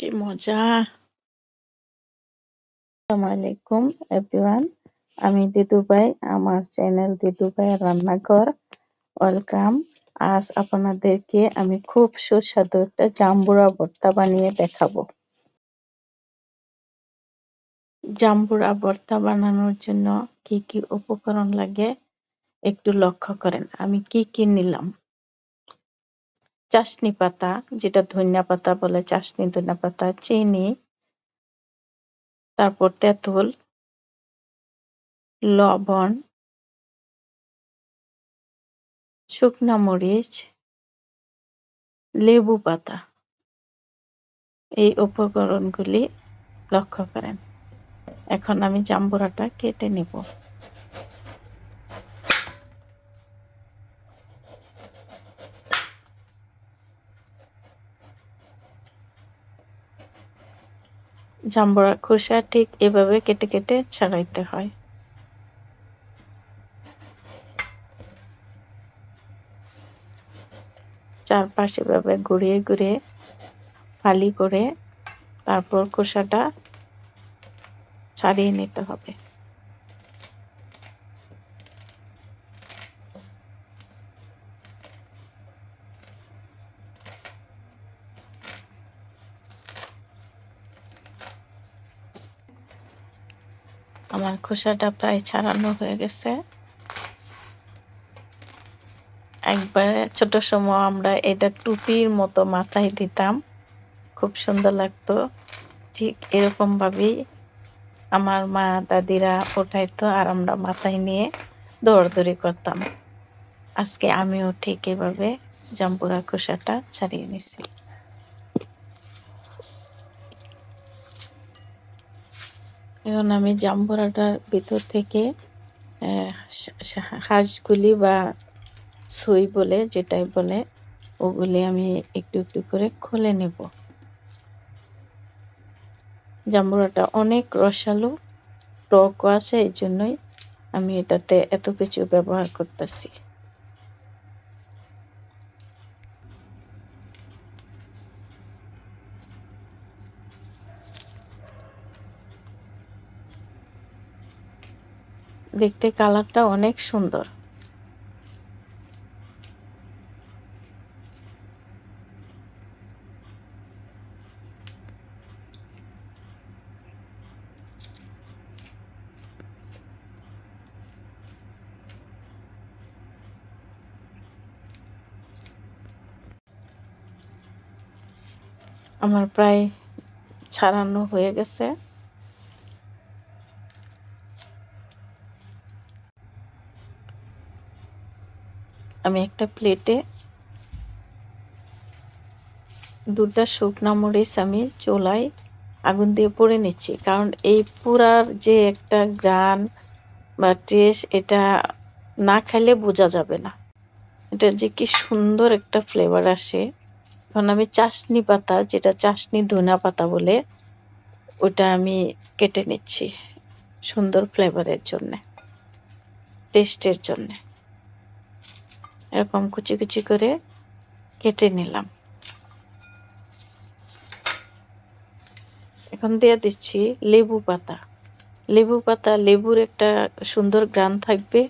কি মজা! আসসালামু আলাইকুম এভরিওয়ান। আমি দিদুভাই, আমার চ্যানেল দিদুভাই রান্নাঘর। ওয়েলকাম। আজ আপনাদেরকে আমি খুব সুস্বাদু একটা জাম্বুরা ভর্তা বানিয়ে দেখাবো। জাম্বুরা ভর্তা বানানোর জন্য কি কি উপকরণ লাগে একটু লক্ষ্য করেন। আমি কি নিলাম। চাশনি পাতা, যেটা ধনিয়া পাতা বলে, চাশনি ধনিয়া পাতা, চিনি, তারপর তেঁতুল, লবণ, শুকনা মরিচ, লেবু পাতা। এই উপকরণগুলি লক্ষ্য করেন। এখন আমি জাম্বুরাটা কেটে নেব। জাম্বুরার খোসা ঠিক এভাবে কেটে কেটে ছাড়াইতে হয়। চারপাশে এভাবে ঘুরিয়ে ঘুরিয়ে ফালি করে তারপর খোসাটা ছাড়িয়ে নিতে হবে। আমার খোসাটা প্রায় ছাড়ানো হয়ে গেছে। একবারে ছোট সময় আমরা এটা টুপির মতো মাথায় দিতাম, খুব সুন্দর লাগতো। ঠিক এরকম ভাবেই আমার মা দাদিরা ওঠাইতো আর আমরা মাথায় নিয়ে দৌড়াদৌড়ি করতাম। আজকে আমিও ঠিক এভাবে জাম্বুরা খোসাটা ছাড়িয়ে নিছি। এখন আমি জাম্বুরাটার ভিতর থেকে হাঁসগুলি বা সুই বলে, যেটাই বলে, ওগুলি আমি একটু একটু করে খুলে নেব। জাম্বুরাটা অনেক রসালো, টকও আছে, এই জন্যই আমি এটাতে এত কিছু ব্যবহার করতেছি। দেখতে কালারটা অনেক সুন্দর। আমার প্রায় ছাড়ানো হয়ে গেছে। আমি একটা প্লেটে দুটা শুকনা মরিচ আমি চুলায় আগুন দিয়ে পুড়ে নিচ্ছি, কারণ এই পুরার যে একটা গ্রান বা টেস্ট, এটা না খাইলে বোঝা যাবে না এটা যে কি সুন্দর একটা ফ্লেভার আসে। এখন আমি চাশনি পাতা, যেটা চাশনি ধনিয়া পাতা বলে, ওটা আমি কেটে নিচ্ছি সুন্দর ফ্লেভারের জন্য, টেস্টের জন্য। এরকম কুচি কুচি করে কেটে নিলাম। এখন দিয়ে দিচ্ছি লেবু পাতা। লেবু পাতা, লেবুর একটা সুন্দর গ্রান থাকবে,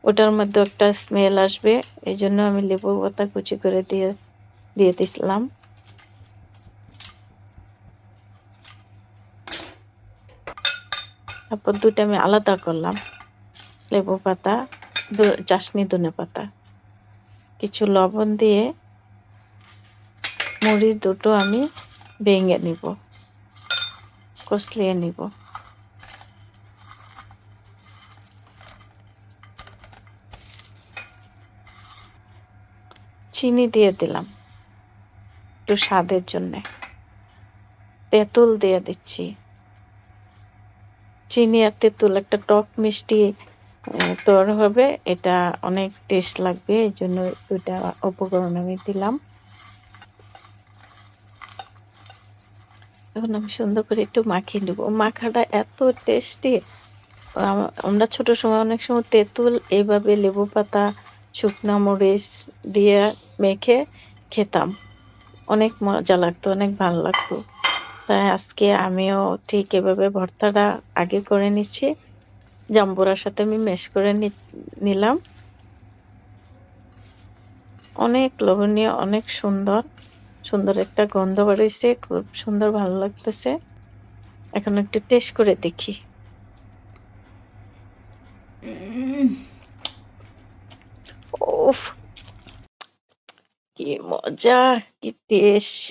ওটার মধ্যে একটা স্মেল আসবে, এই জন্য আমি লেবু পাতা কুচি করে দিয়ে দিলাম। তারপর দুটো আমি আলাদা করলাম, লেবু পাতা, চাশনি ধনে পাতা। কিছু লবণ দিয়ে মরিচ দুটো আমি ভেঙে নিব, কষলিয়ে নিব। চিনি দিয়ে দিলাম একটু স্বাদের জন্য। তেঁতুল দিয়ে দিচ্ছি। চিনি আর তেঁতুল একটা টক মিষ্টি তৈরি হবে, এটা অনেক টেস্ট লাগবে, এই জন্য দুইটা উপকরণ আমি দিলাম। এখন আমি সুন্দর করে একটু মাখিয়ে নেব। মাখাটা এত টেস্টি। আমরা ছোট সময় অনেক সময় তেঁতুল এইভাবে লেবু পাতা, শুকনা মরিচ দিয়ে মেখে খেতাম, অনেক মজা লাগতো, অনেক ভালো লাগতো। তাই আজকে আমিও ঠিক এভাবে ভর্তাটা আগে করে নিচ্ছি। জাম্বুরার সাথে আমি ম্যাশ করে নিলাম। অনেক লোভনীয়, অনেক সুন্দর। সুন্দর একটা গন্ধ বেরোইছে। খুব সুন্দর ভালো লাগতেছে। এখন একটু টেস্ট করে দেখি। উফ! কি মজা! কি টেস্ট!